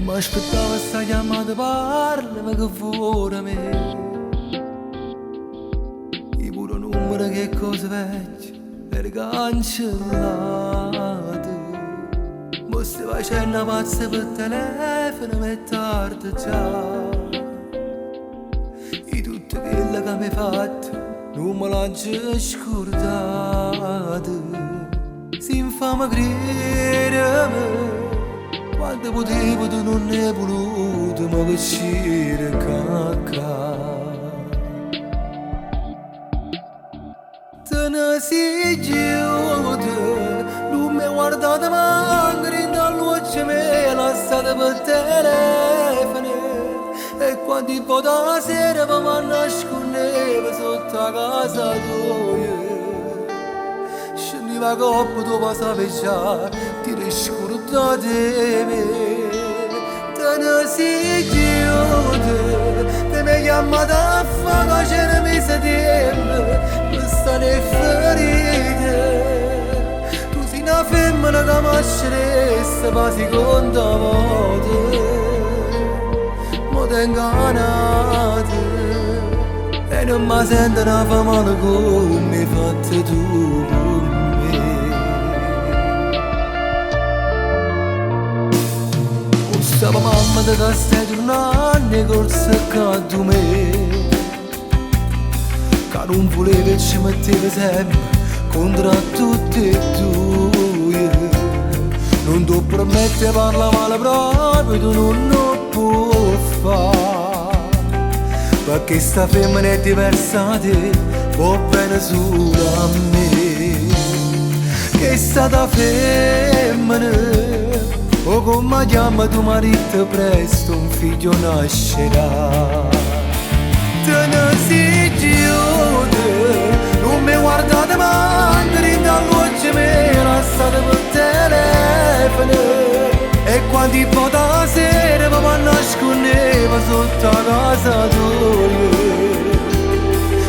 mi aspettavo sta chiamata, parlami che vuole me. I puro numero che cose vecchie per cancellate. Mo stai facendo pazze per telefono, ma è tardi già. E tutto quello che mi hai fatto non me l'ho già scordato. Si infama credere quando potevo tu non ne hai voluto, ma che c'era cacca. Te ne sei giuto, non mi hai guardato manco in dall'occhio, me l'ha stata per telefono. E quando il po' da sera mi nascondeva sotto la casa tua, scendiva coppa tu passavi già, ti riscordate me. Te ne sei giuto, te mi hai chiamato a fare c'era mese tempo, mi state ferite. Tu sei una femmina che mi sceressa per seconda volta, mo t'ho ingannato e non mi sento una fa male come mi hai fatto tu con me. Stava mamma da stai tornando e corsa accanto a me, che non voleva e ci metteva sempre contro tutti e due. Non ti prometto parla male proprio, tu non lo puoi fare, perché sta femmina è diversa da te, può bene solo a me. Che è stata femmina, o come chiama tuo marito, presto un figlio nascerà. Te ne sei giuto, non mi guardate manco in dall'occhio, me l'ha stata per telefono. E quando il po' da sera mi nascondeva sotto la casa tua,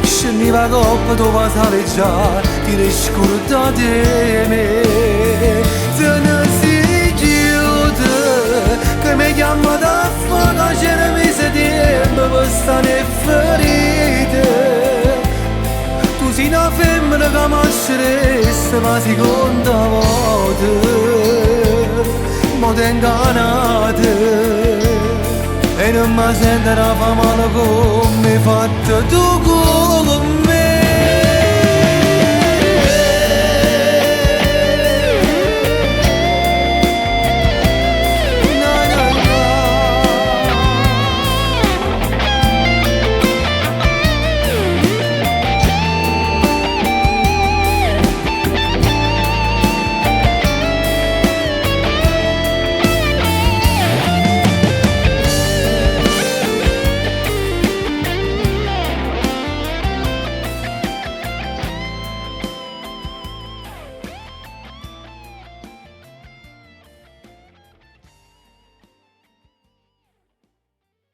scendiva coppa tu passavi già, ti riscordate me. Te ne sei giuto, che mi chiamate a fare c'era mese tempo per stare ferite. Tu sei una femmina che mi sceressa per seconda volta, mo t'ho ingannato e non mi sento una fa male come hai fatto tu.